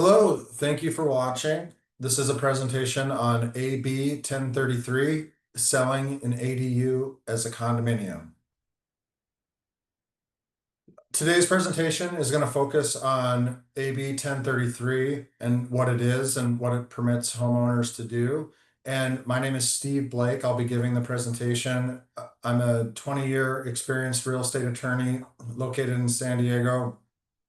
Hello, thank you for watching. This is a presentation on AB 1033, selling an ADU as a condominium. Today's presentation is going to focus on AB 1033 and what it is and what it permits homeowners to do. And my name is Steve Blake. I'll be giving the presentation. I'm a 20-year experienced real estate attorney located in San Diego,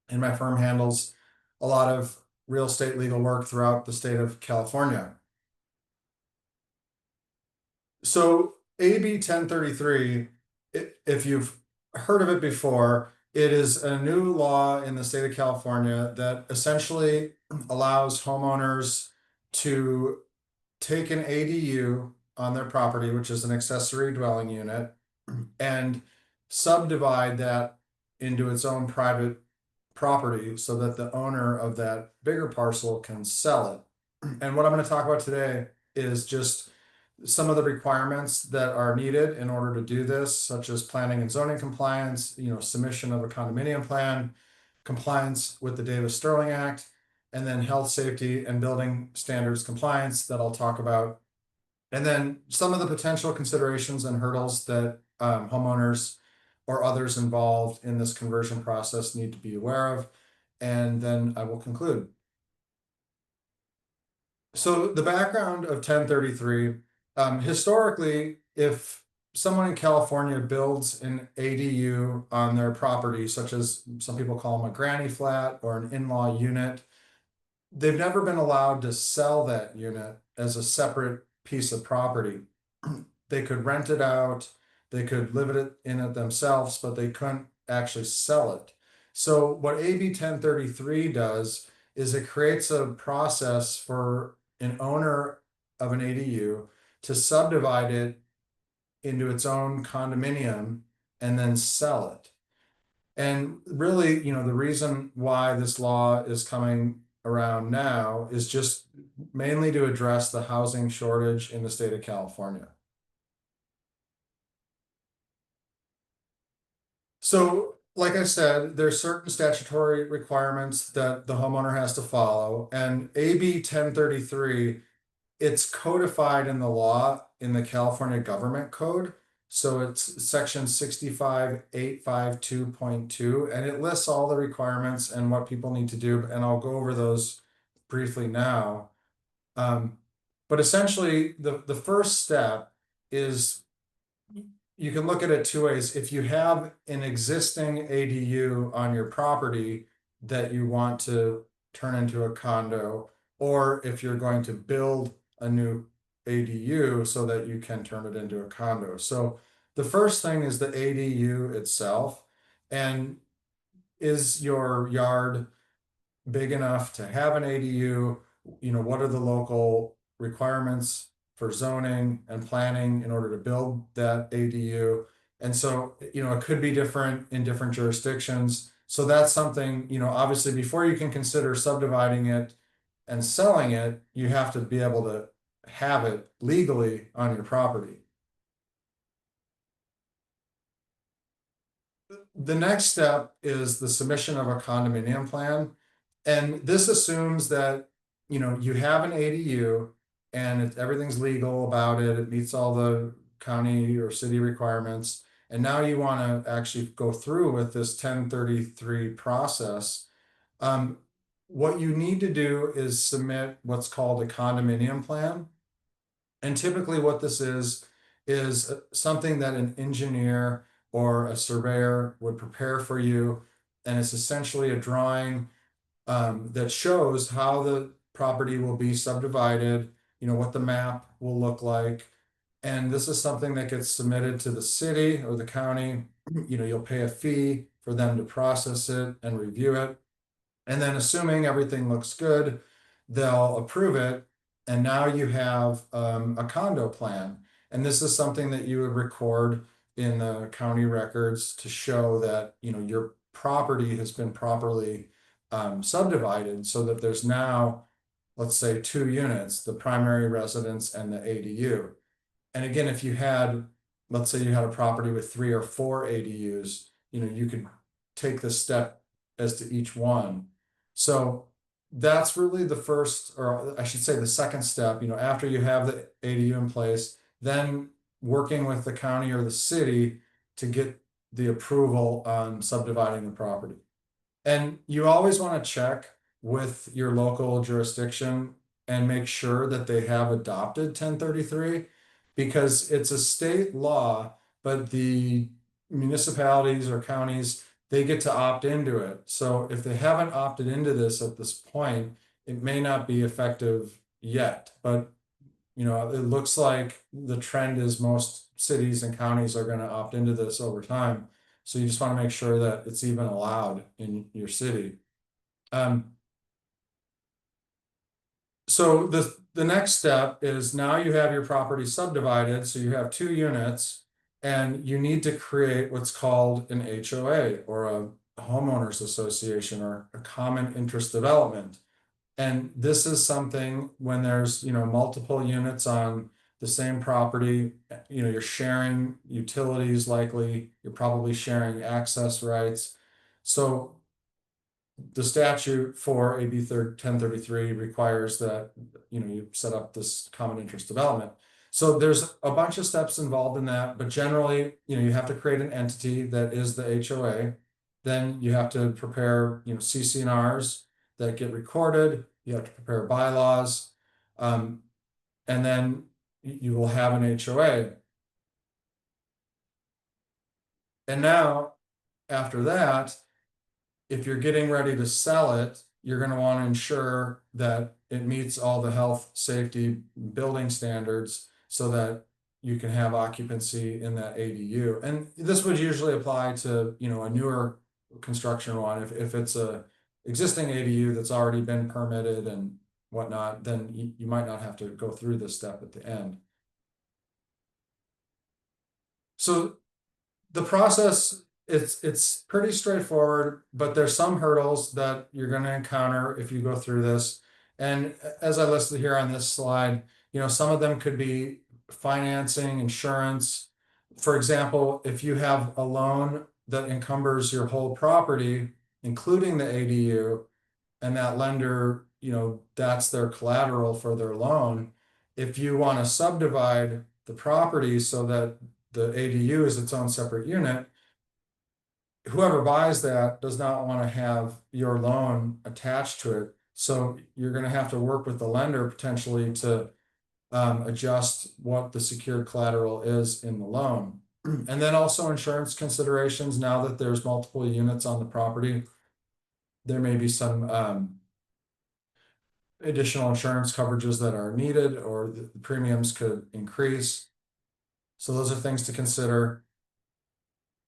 and my firm handles a lot of real estate legal work throughout the state of California. So AB 1033, if you've heard of it before, it is a new law in the state of California that essentially allows homeowners to take an ADU on their property, which is an accessory dwelling unit, and subdivide that into its own private property so that the owner of that bigger parcel can sell it. And what I'm going to talk about today is just some of the requirements that are needed in order to do this, such as planning and zoning compliance, submission of a condominium plan, compliance with the Davis-Sterling Act, and then health, safety, and building standards compliance that I'll talk about. And then some of the potential considerations and hurdles that homeowners or others involved in this conversion process need to be aware of. And then I will conclude. So the background of 1033, historically, if someone in California builds an ADU on their property, such as some people call them a granny flat or an in-law unit, they've never been allowed to sell that unit as a separate piece of property. They could rent it out, they could live in it themselves, but they couldn't actually sell it. So what AB 1033 does is it creates a process for an owner of an ADU to subdivide it into its own condominium and then sell it. And really, the reason why this law is coming around now is just mainly to address the housing shortage in the state of California. So, like I said, there's certain statutory requirements that the homeowner has to follow, and AB 1033, it's codified in the law in the California Government Code. So it's section 65852.2, and it lists all the requirements and what people need to do, and I'll go over those briefly now. But essentially, the first step is you can look at it two ways. If you have an existing ADU on your property that you want to turn into a condo, or if you're going to build a new ADU so that you can turn it into a condo. So the first thing is the ADU itself. And is your yard big enough to have an ADU? What are the local requirements for zoning and planning in order to build that ADU? And so, it could be different in different jurisdictions. So that's something, obviously before you can consider subdividing it and selling it, you have to be able to have it legally on your property. The next step is the submission of a condominium plan. And this assumes that, you have an ADU and everything's legal about it. It meets all the county or city requirements. And now you want to actually go through with this 1033 process. What you need to do is submit what's called a condominium plan. And typically what this is something that an engineer or a surveyor would prepare for you. And it's essentially a drawing that shows how the property will be subdivided, what the map will look like. And this is something that gets submitted to the city or the county. You'll pay a fee for them to process it and review it. And then assuming everything looks good, they'll approve it. And now you have a condo plan. And this is something that you would record in the county records to show that, your property has been properly subdivided so that there's now, let's say, two units, the primary residence and the ADU. And again, if you had, let's say you had a property with 3 or 4 ADUs, you could take this step as to each one. So that's really the first, or I should say the second step, after you have the ADU in place, then working with the county or the city to get the approval on subdividing the property. And you always want to check with your local jurisdiction and make sure that they have adopted 1033 because it's a state law, but the municipalities or counties, they get to opt into it. So if they haven't opted into this at this point, it may not be effective yet, but it looks like the trend is most cities and counties are going to opt into this over time. So you just want to make sure that it's even allowed in your city. Um, so the next step is now you have your property subdivided, so you have 2 units, and you need to create what's called an HOA or a homeowners association or a common interest development. And this is something when there's, multiple units on the same property, you're sharing utilities likely, you're probably sharing access rights. So the statute for AB 1033 requires that, you set up this common interest development. So there's a bunch of steps involved in that, but generally, you have to create an entity that is the HOA. Then you have to prepare, CC&Rs that get recorded. You have to prepare bylaws. And then you will have an HOA. And now, after that, if you're getting ready to sell it, you're going to want to ensure that it meets all the health, safety, building standards so that you can have occupancy in that ADU. And this would usually apply to, a newer construction one. If it's a existing ADU that's already been permitted and whatnot, then you might not have to go through this step at the end. So the process, it's pretty straightforward, but there's some hurdles that you're going to encounter if you go through this. And as I listed here on this slide, some of them could be financing, insurance. For example, if you have a loan that encumbers your whole property, including the ADU, and that lender, that's their collateral for their loan. If you want to subdivide the property so that the ADU is its own separate unit, whoever buys that does not want to have your loan attached to it. So you're going to have to work with the lender potentially to adjust what the secured collateral is in the loan. And then also insurance considerations. Now that there's multiple units on the property, there may be some additional insurance coverages that are needed, or the premiums could increase. So those are things to consider.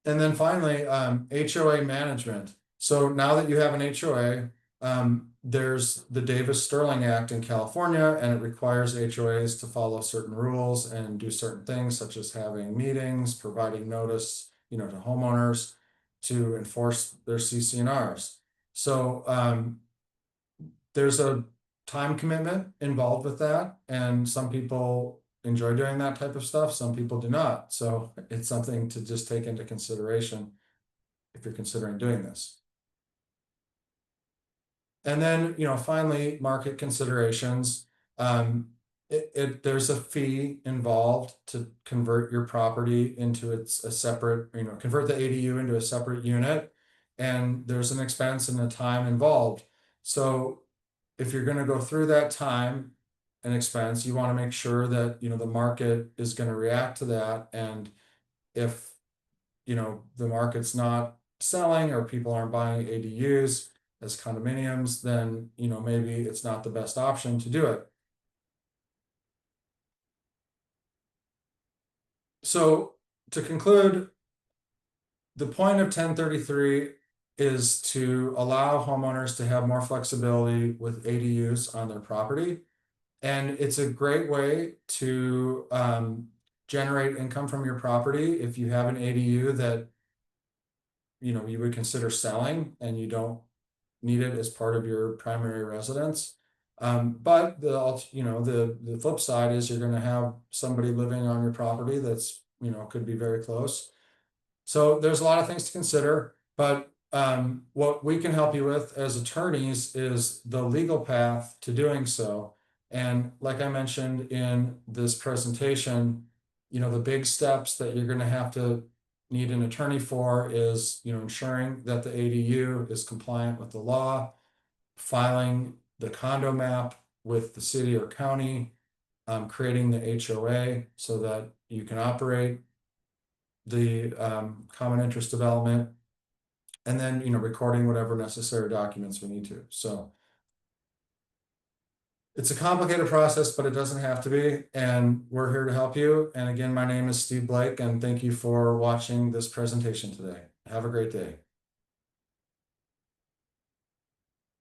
And then finally, HOA management. So now that you have an HOA, there's the Davis-Sterling Act in California, and it requires HOAs to follow certain rules and do certain things, such as having meetings, providing notice, to homeowners to enforce their CC&Rs. So there's a time commitment involved with that, and some people enjoy doing that type of stuff, some people do not. So it's something to just take into consideration if you're considering doing this. And then, finally, market considerations. There's a fee involved to convert your property into a separate, convert the ADU into a separate unit, and there's an expense and a time involved. So if you're going to go through that time and expense, you want to make sure that, the market is going to react to that. And if, the market's not selling or people aren't buying ADUs as condominiums, then, maybe it's not the best option to do it. So to conclude, the point of 1033 is to allow homeowners to have more flexibility with ADUs on their property. And it's a great way to generate income from your property if you have an ADU that you would consider selling and you don't need it as part of your primary residence. But the flip side is you're going to have somebody living on your property that's could be very close. So there's a lot of things to consider, but What we can help you with as attorneys is the legal path to doing so. And like I mentioned in this presentation, the big steps that you're gonna have to need an attorney for is, ensuring that the ADU is compliant with the law, filing the condo map with the city or county, creating the HOA so that you can operate the common interest development, and then recording whatever necessary documents we need to. So it's a complicated process, but it doesn't have to be, and we're here to help you. And again, my name is Steve Blake, and thank you for watching this presentation today. Have a great day.